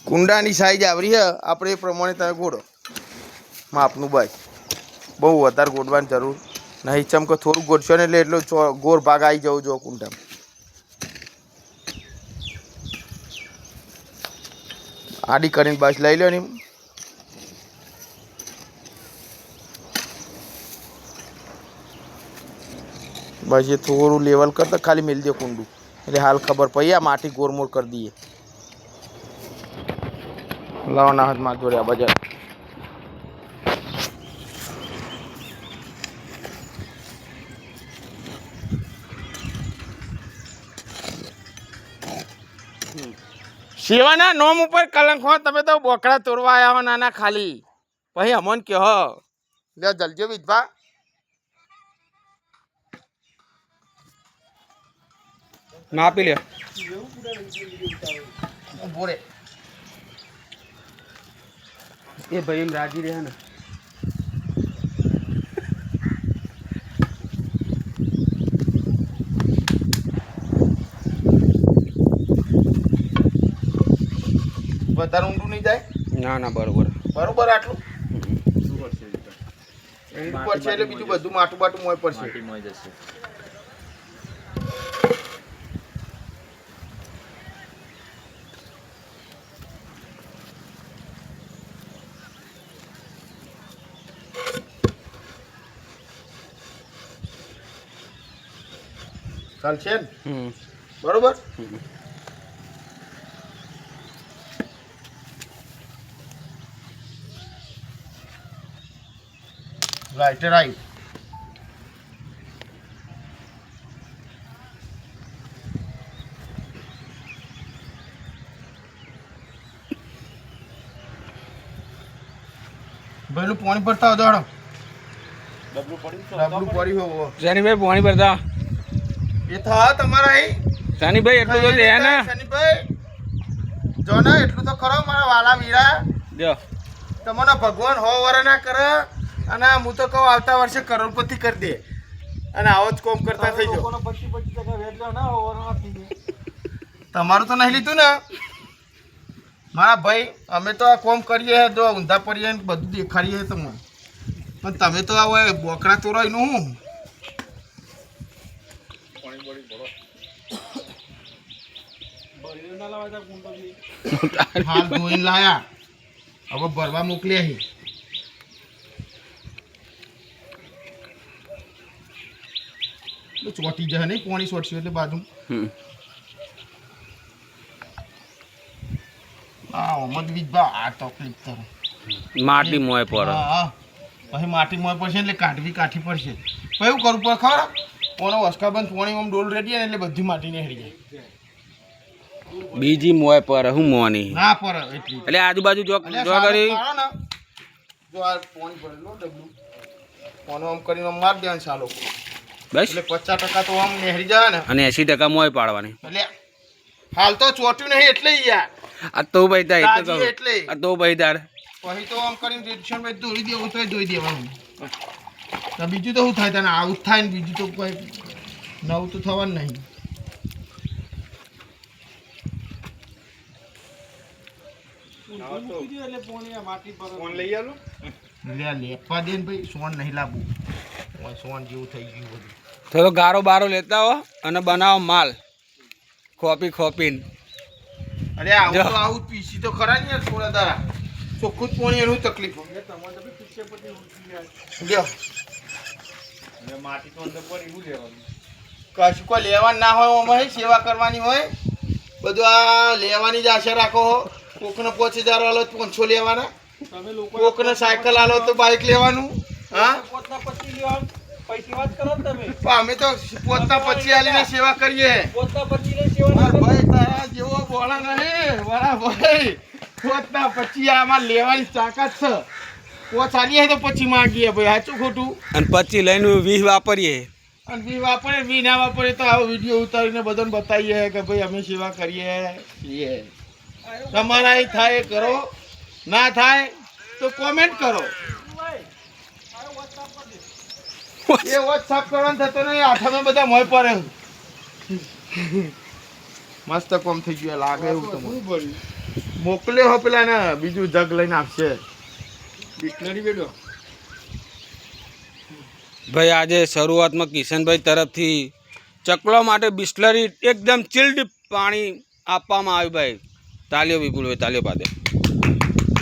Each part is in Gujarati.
કુંડાની સાઈઝ આવરી છે આપણે એ પ્રમાણે તમે ગોળો માપનું બસ બહુ વધારે ગોળવાની જરૂર નહીં ચમકો થોડું ગોળશો ને એટલે એટલો ગોળ ભાગ આવી જવો જો કુંડામાં આડી કરીને બસ લઈ લો ને બસ એ થોડું લેવલ કરતા ખાલી મેલ દે કુંડું એટલે હાલ ખબર પડી આ માટી ગોળમોળ કરી દઈએ લાવવાના હાથમાં જોડ્યા બજાર શિવાના નોમ ઉપર કલંક હો તમે તો બોકડા તોડવા આવ્યા હો નાના ખાલી પછી અમન કે હો લે જલજો વિધવા ના આપી લે બોરે એ ભાઈ એમ રાજી રહ્યા ને વધારે ઊંડું નહીં જાય ના ના બરોબર બરોબર આટલું ઊંડું પડશે એટલે બીજું બધું માટું બાટું મોય પડશે ચાલશે ને બરોબર રાઈટ રાઈટ ભાઈનું પાણી ભરતા હતો હાડો ડબલું પડી હો શનિભાઈ પાણી ભરતા એ થા તમારા અહીં શનિભાઈ એટલું તો લે ને શનિભાઈ જો ને એટલું તો ખરો મારા વાલા વીરા જો તમને ભગવાન હો વર ના કરે અને હું તો કહું આવતા વર્ષે કરોડપતિ કરી દે અને આવો જ કોમ કરતા થઈ જાઓ તમારું તો નહીં લીધું ને મારા ભાઈ અમે તો આ કોમ કરીએ જો ઊંધા પડીએ ને બધું દેખાડીએ તમને પણ તમે તો આ બોકડા તોરાયનું હું હાલ ધોઈને લાયા હવે ભરવા મોકલી અહીં ચોટી જાય નહીં પાણી છોડશું એટલે બાજુ આ તકલીફ કરો માટી મોય પર હા પછી માટી મોય પડશે એટલે કાઢવી કાઠી પડશે પછી એવું કરવું પડે ખબર ઓનો વસકાબંધ પાણી આમ ડોલ રેડી ને એટલે બધી માટી ને હેડી જાય બીજી મોય પર હું મોની ના પર એટલી એટલે આજુબાજુ જો કરી જો આ પાણી ભરેલો ડબલું ઓનો આમ કરીને માર દેવાનું ચાલો બસ એટલે 50% તો આમ નેહરી જાય ને અને 80% મોય પાડવાની એટલે હાલ તો ચોટ્યું નહીં એટલે યાર આ તો ભાઈ તાર તાજી એટલે આ તો ભાઈ તાર પછી તો આમ કરીને રેડિશન ભાઈ દોરી દેવું તો દોઈ દેવાનું તો બીજું તો શું થાય તને આવું થાય ને બીજું તો કોઈ નવું તો થવાનું નહીં લેપવા દે ને ભાઈ સોન નહીં લાવવું સોન જેવું થઈ ગયું બધું થોડો ગારો બારો લેતા હો અને બનાવો માલ ખોપીને અરે આવું તો આવું પીસી તો ખરા ને યાર થોડા દાડા ચોખ્ખું જ પાણી એનું તકલીફ કશું કોઈ લેવાનું ના હોય અમારે સેવા કરવાની હોય બધું આ લેવાની જ આશા રાખો કોકને 5000 આલો 500 લેવાના કોકને સાયકલ આલો તો બાઇક લેવાનું હા અમે તો પોતા પછી આલીને સેવા કરીએ ભાઈ તારા જેવો બોલા નહીં મારા ભાઈ પોતા પછી આમાં લેવાની તાકાત છે પોચ આલીએ તો પછી માંગીએ ભાઈ સાચું ખોટું અને પછી લઈને 20 વાપરીએ અને 20 વાપરે 20 ના વાપરે તો આવો વિડીયો ઉતારીને બધાને બતાવીએ કે ભાઈ અમે સેવા કરીએ છીએ તમારા અહીં થાય કરો ના થાય તો કોમેન્ટ કરો એ વોચ સાફ કરવાનું થતો નહીં આઠમે બધા મોય પડે મસ્ત કોમ થઈ ગયું લાગે એવું તમને મોકલ્યો હો પેલા ને બીજું જગ લઈને આપશે બિસ્લરી બેડો ભાઈ આજે શરૂઆતમાં કિશનભાઈ તરફથી ચકલો માટે બિસ્લરી એકદમ ચિલ્ડ પાણી આપવામાં આવ્યું ભાઈ. તાલીઓ વિપુલભાઈ, તાલીઓ પાડે.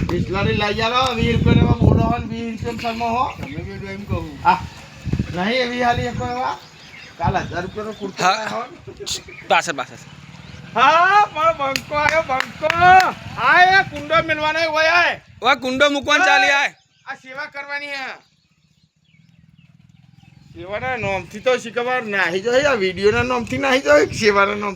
બિસ્લરી લઈ જાલો 20 રૂપિયા બોલો હો 20 રૂપિયા સમો હો તમે બેડો એમ કહું આ નહીં એવી હાલી એક એવા કાલ 1000 રૂપિયાનો કુર્તો હો પાછળ પાછળ. હા પણ બંકો આવ્યો બંકો આય કુંડો મેલવાનો હોય આય ઓય કુંડો મૂકવાનું ચાલી આય. આ સેવા કરવાની હે સેવાના નોમથી તો શીખવા નાહી જાય આ વિડીયોના નોમથી નાહી જાય સેવાના નોમ